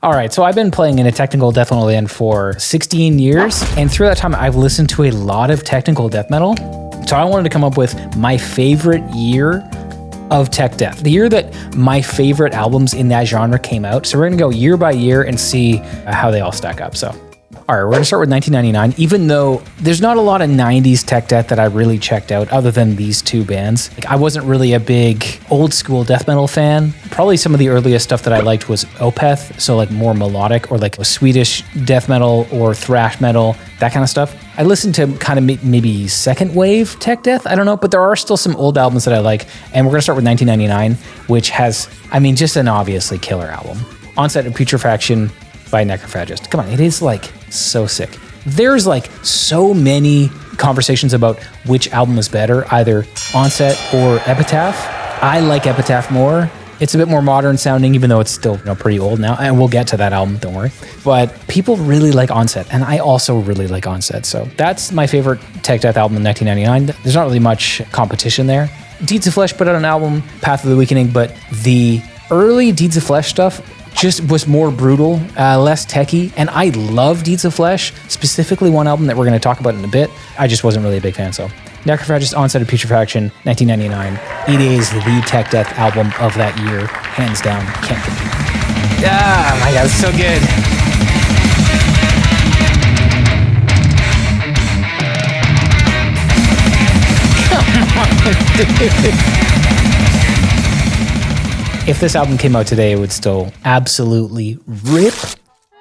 All right, so I've been playing in a technical death metal band for 16 years, and through that time, I've listened to a lot of technical death metal. So I wanted to come up with my favorite year of tech death, the year that my favorite albums in that genre came out. So we're gonna go year by year and see how they all stack up. So, all right, we're gonna start with 1999, even though there's not a lot of 90s tech death that I really checked out other than these two bands. Like, I wasn't really a big old school death metal fan. Probably some of the earliest stuff that I liked was Opeth, so like more melodic or like a Swedish death metal or thrash metal, that kind of stuff. I listened to kind of maybe second wave tech death, I don't know, but there are still some old albums that I like, and we're gonna start with 1999, which has, I mean, just an obviously killer album. Onset of Putrefaction by Necrophagist. Come on, it is like so sick. There's like so many conversations about which album is better, either Onset or Epitaph. I like Epitaph more. It's a bit more modern sounding, even though it's still pretty old now, and we'll get to that album, don't worry. But people really like Onset, and I also really like Onset, so that's my favorite tech death album in 1999. There's not really much competition there. Deeds of Flesh put out an album, Path of the Awakening, but the early Deeds of Flesh stuff just was more brutal, less techie, and I love Deeds of Flesh, specifically one album that we're going to talk about in a bit. I just wasn't really a big fan, so. Necrophagist, Onset of Putrefaction, 1999. It is the tech death album of that year, hands down, can't compete. Ah, my God, it's so good. Come on, dude. If this album came out today, it would still absolutely rip.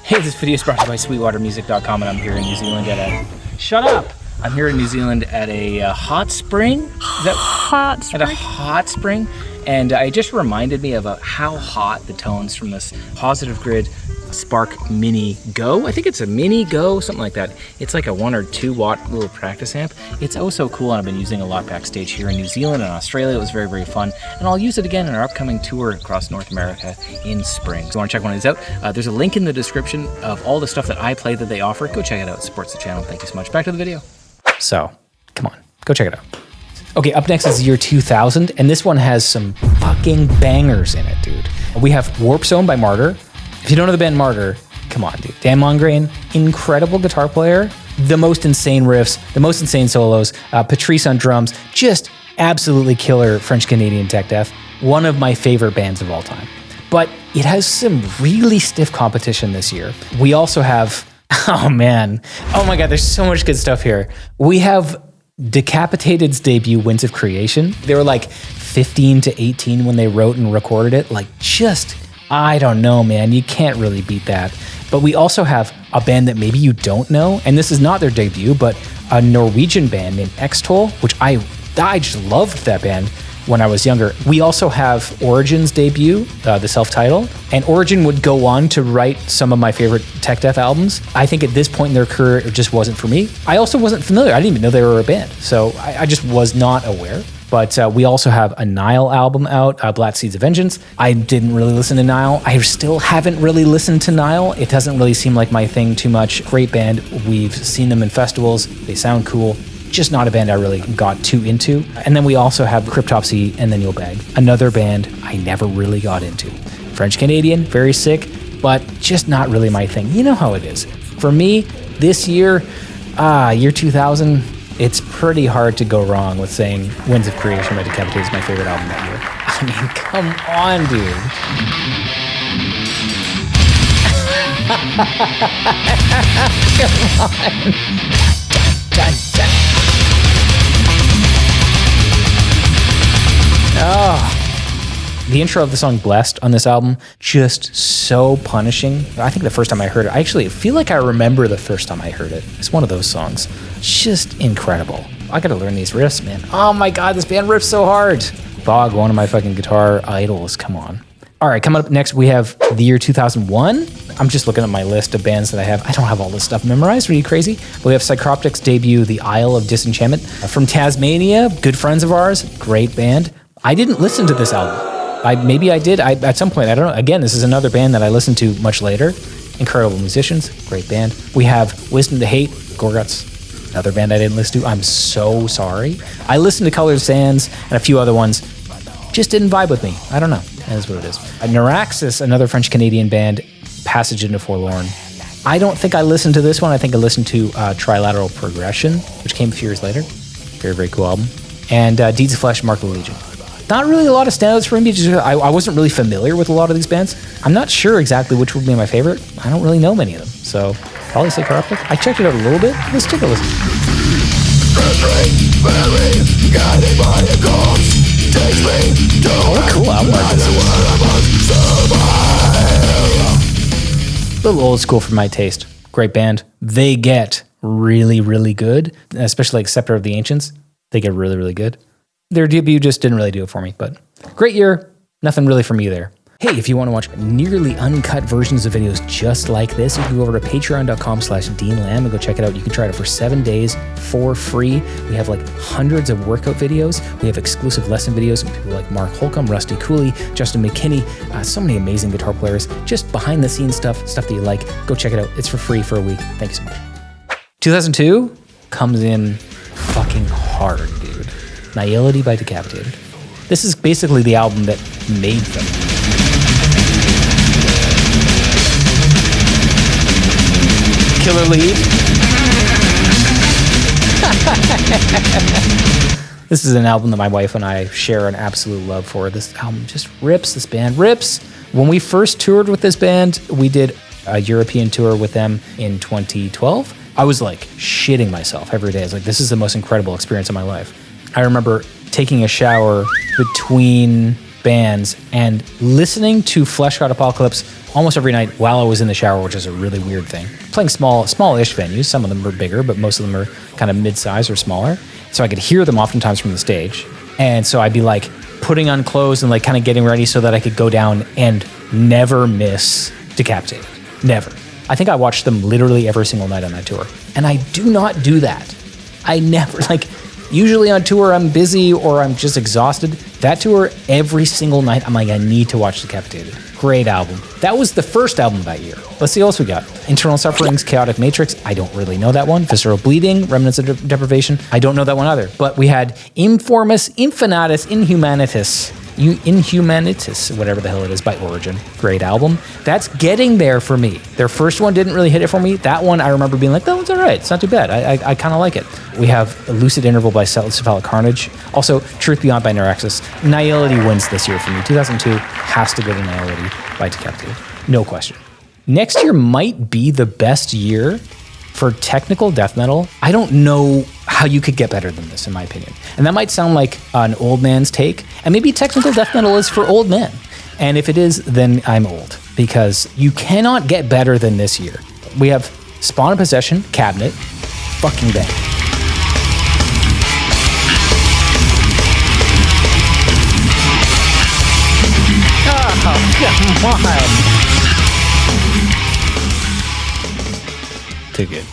Hey, this video is brought to you by SweetwaterMusic.com, and I'm here in New Zealand at a... Shut up! I'm here in New Zealand at a hot spring. Is that hot spring? At a hot spring, and it just reminded me of how hot the tones from this Positive Grid Spark Mini Go. I think it's a Mini Go, something like that. It's like a 1 or 2 watt little practice amp. It's oh so cool, and I've been using a lot backstage here in New Zealand and Australia. It was very, very fun, and I'll use it again in our upcoming tour across North America in spring. So if you want to check one of these out, there's a link in the description of all the stuff that I play that they offer. Go check it out. It supports the channel. Thank you so much. Back to the video. So, come on, go check it out. Okay, up next is the year 2000, and this one has some fucking bangers in it, dude. We have Warp Zone by Martyr. If you don't know the band Martyr, come on, dude. Dan Mongrain, incredible guitar player, the most insane riffs, the most insane solos, Patrice on drums, just absolutely killer French-Canadian tech death. One of my favorite bands of all time. But it has some really stiff competition this year. We also have... Oh man. Oh my God, there's so much good stuff here. We have Decapitated's debut, Winds of Creation. They were like 15 to 18 when they wrote and recorded it. Like just, I don't know, man. You can't really beat that. But we also have a band that maybe you don't know, and this is not their debut, but a Norwegian band named X-Toll, which I just loved that band when I was younger. We also have Origin's debut, the self-titled, and Origin would go on to write some of my favorite tech death albums. I think at this point in their career, it just wasn't for me. I also wasn't familiar. I didn't even know they were a band, so I just was not aware. But we also have a Nile album out, Black Seeds of Vengeance. I didn't really listen to Nile. I still haven't really listened to Nile. It doesn't really seem like my thing too much. Great band. We've seen them in festivals. They sound cool. Just not a band I really got too into. And then we also have Cryptopsy and Then You'll Beg, another band I never really got into. French-Canadian, very sick, but just not really my thing. You know how it is. For me, this year, year 2000, it's pretty hard to go wrong with saying Winds of Creation by Decapitated is my favorite album that year. I mean, come on, dude. Come on. Dun, dun, dun. Oh, the intro of the song Blessed on this album, just so punishing. I think the first time I heard it, I actually feel like I remember the first time I heard it. It's one of those songs. Just incredible. I gotta learn these riffs, man. Oh my God, this band riffs so hard. Bog, one of my fucking guitar idols, come on. All right, coming up next, we have the year 2001. I'm just looking at my list of bands that I have. I don't have all this stuff memorized. Are you crazy? But we have Psychroptic's debut, The Isle of Disenchantment. From Tasmania, good friends of ours, great band. I didn't listen to this album. Maybe I did. At some point, I don't know. Again, this is another band that I listened to much later. Incredible musicians, great band. We have Wisdom to Hate, Gorguts, another band I didn't listen to. I'm so sorry. I listened to Colored Sands and a few other ones. Just didn't vibe with me. I don't know. That is what it is. Neuraxis, another French-Canadian band. Passage into Forlorn. I don't think I listened to this one. I think I listened to Trilateral Progression, which came a few years later. Very, very cool album. And Deeds of Flesh, Mark of the Legion. Not really a lot of standouts for me. I wasn't really familiar with a lot of these bands. I'm not sure exactly which would be my favorite. I don't really know many of them. So probably say Corrupted. I checked it out a little bit. Let's take a listen. Oh, cool album art this is. A little old school for my taste. Great band. They get really, really good, especially like Scepter of the Ancients. They get really, really good. Their debut just didn't really do it for me, but great year. Nothing really for me there. Hey, if you want to watch nearly uncut versions of videos just like this, you can go over to patreon.com/DeanLam and go check it out. You can try it for 7 days for free. We have like hundreds of workout videos. We have exclusive lesson videos with people like Mark Holcomb, Rusty Cooley, Justin McKinney, so many amazing guitar players. Just behind the scenes stuff that you like. Go check it out. It's for free for a week. Thank you so much. 2002 comes in fucking hard, dude. Nihility by Decapitated. This is basically the album that made them. Killer lead. This is an album that my wife and I share an absolute love for. This album just rips. This band rips. When we first toured with this band, we did a European tour with them in 2012. I was like shitting myself every day. I was like, this is the most incredible experience of my life. I remember taking a shower between bands and listening to Flesh God Apocalypse almost every night while I was in the shower, which is a really weird thing. Playing smallish venues. Some of them are bigger, but most of them are kind of mid-size or smaller. So I could hear them oftentimes from the stage. And so I'd be like putting on clothes and like kind of getting ready so that I could go down and never miss Decapitated. Never. I think I watched them literally every single night on that tour. And I do not do that. I never, like, usually on tour I'm busy or I'm just exhausted. That tour, every single night, I'm like, I need to watch Decapitated. Great album. That was the first album that year. Let's see what else we got. Internal Sufferings, Chaotic Matrix. I don't really know that one. Visceral Bleeding, Remnants of Deprivation. I don't know that one either. But we had Informis, Infinitus, Inhumanitus, whatever the hell it is, by Origin. Great album. That's getting there for me. Their first one didn't really hit it for me. That one, I remember being like, that one's all right. It's not too bad. I kind of like it. We have Lucid Interval by Cephalic Carnage. Also, Truth Beyond by Neuraxis. Nihility wins this year for me. 2002 has to go to Nihility by Decapitated. No question. Next year might be the best year for technical death metal. I don't know how you could get better than this, in my opinion. And that might sound like an old man's take. And maybe technical death metal is for old men. And if it is, then I'm old. Because you cannot get better than this year. We have Spawn of Possession, Cabinet, fucking bang. Oh, come on. Too good.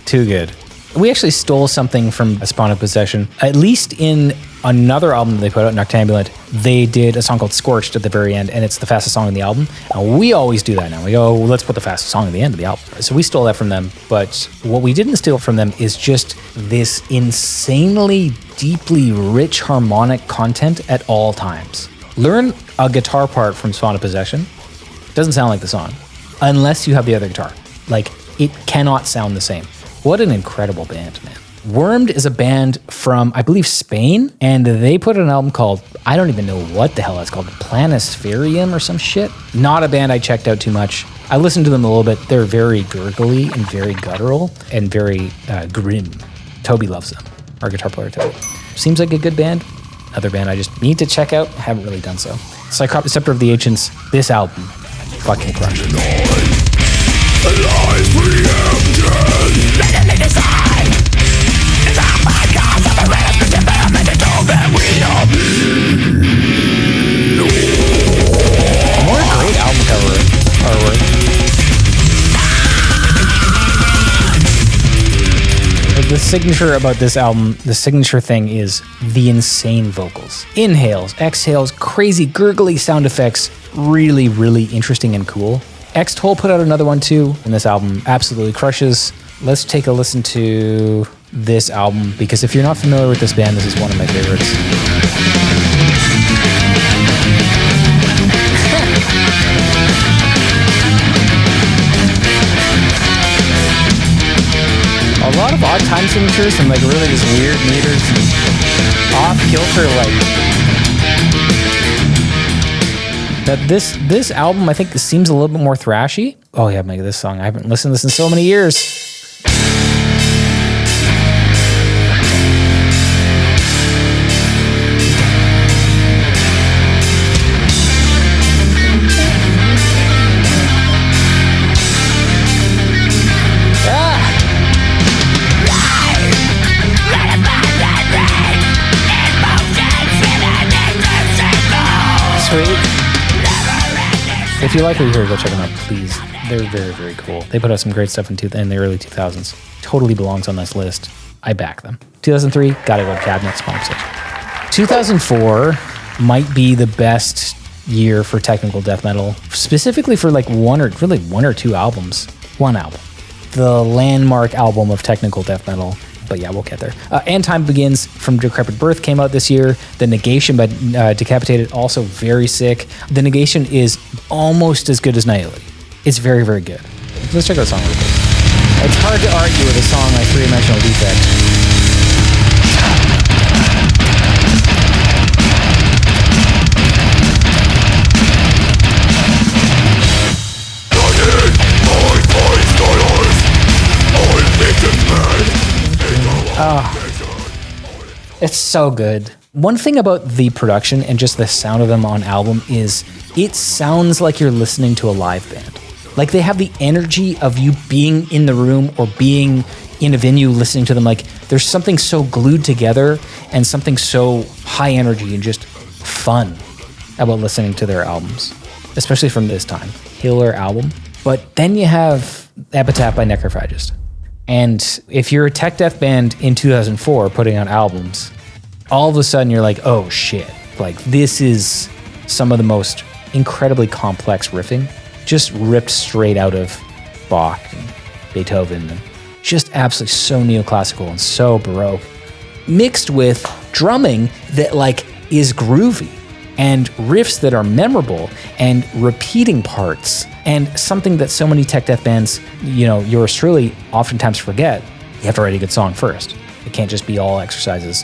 Too good. We actually stole something from A Spawn of Possession. At least in another album that they put out, Noctambulant, they did a song called Scorched at the very end, and it's the fastest song in the album. And we always do that now. We go, let's put the fastest song at the end of the album. So we stole that from them, but what we didn't steal from them is just this insanely, deeply rich harmonic content at all times. Learn a guitar part from Spawn of Possession. Doesn't sound like the song, unless you have the other guitar. Like, it cannot sound the same. What an incredible band, man. Wormed is a band from, I believe, Spain, and they put out an album called, I don't even know what the hell it's called, Planispherium or some shit. Not a band I checked out too much. I listened to them a little bit. They're very gurgly and very guttural and very grim. Toby loves them, our guitar player Toby. Seems like a good band. Another band I just need to check out. Haven't really done so. Psychroptic Scepter of the Ancients, this album, fucking crushed. Lies preempted. Let me decide. It's all my cause of a rest. I'm in the dog that we are. More great album cover artwork. The signature about this album, the signature thing is the insane vocals. Inhales, exhales, crazy gurgly sound effects. Really, really interesting and cool. X-Toll put out another one too, and this album absolutely crushes. Let's take a listen to this album, because if you're not familiar with this band, this is one of my favorites. odd time signatures, some like really just weird meters and off kilter like. That this album I think seems a little bit more thrashy. Oh yeah, Mega, this song I haven't listened to this in so many years. If you like what you hear, go check them out, please. They're very, very cool. They put out some great stuff in the early 2000s. Totally belongs on this list. I back them. 2003, gotta go to Cabinet Sponsorship. 2004 might be the best year for technical death metal, specifically for like one or two albums. One album. The landmark album of technical death metal. But yeah, we'll get there. And Time Begins from Decrepit Birth came out this year. The Negation by Decapitated, also very sick. The Negation is almost as good as Nihility. It's very, very good. Let's check out the song real quick. It's hard to argue with a song like Three-Dimensional Defect. Oh, it's so good. One thing about the production and just the sound of them on album is it sounds like you're listening to a live band. Like they have the energy of you being in the room or being in a venue listening to them. Like there's something so glued together and something so high energy and just fun about listening to their albums, especially from this time. Killer album. But then you have Epitaph by Necrophagist. And if you're a tech death band in 2004 putting out albums, all of a sudden you're like, oh shit, like this is some of the most incredibly complex riffing, just ripped straight out of Bach and Beethoven, and just absolutely so neoclassical and so Baroque, mixed with drumming that like is groovy and riffs that are memorable and repeating parts. And something that so many tech death bands, you know, yours truly oftentimes forget, you have to write a good song first. It can't just be all exercises.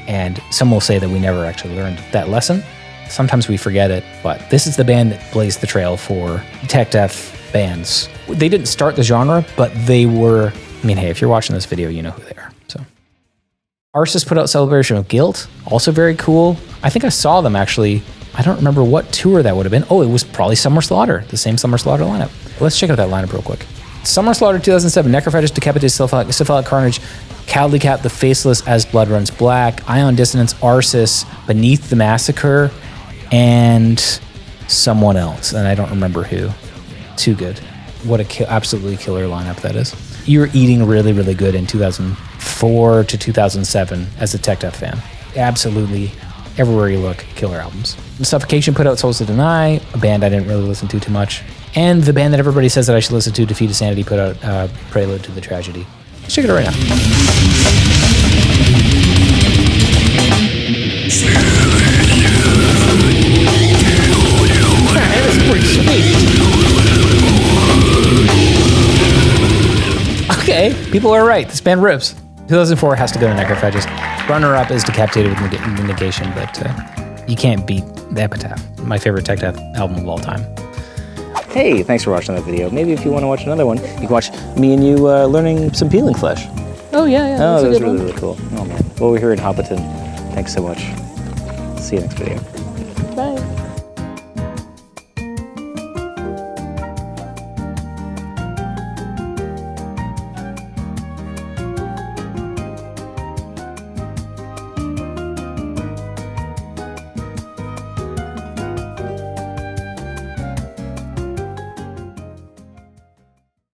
And some will say that we never actually learned that lesson. Sometimes we forget it, but this is the band that blazed the trail for tech death bands. They didn't start the genre, but they were, I mean, hey, if you're watching this video, you know who they are. So, Arsis put out Celebration of Guilt, also very cool. I think I saw them actually. I don't remember what tour that would have been. Oh, it was probably Summer Slaughter, the same Summer Slaughter lineup. Let's check out that lineup real quick. Summer Slaughter 2007, Necrophagist, Decapitated, Cephalic Carnage, Cowardly Cat, The Faceless, As Blood Runs Black, Ion Dissonance, Arsis, Beneath the Massacre, and someone else, and I don't remember who. Too good. What a absolutely killer lineup that is. You were eating really, really good in 2004 to 2007 as a tech death fan. Absolutely. Everywhere you look, killer albums. Suffocation put out Souls to Deny, a band I didn't really listen to too much. And the band that everybody says that I should listen to, Defeat of Sanity, put out Prelude to the Tragedy. Let's check it out right now. That is pretty sweet. Okay, people are right. This band rips. 2004 has to go to Necrophagist. Runner-up is Decapitated with the Negation, but you can't beat the Epitaph, my favorite tech death album of all time. Hey, thanks for watching that video. Maybe if you want to watch another one, you can watch me and you learning some PeelingFlesh. Oh, yeah. Oh, that was really, really cool. Oh, man. Well, we're here in Hoppeton. Thanks so much. See you next video.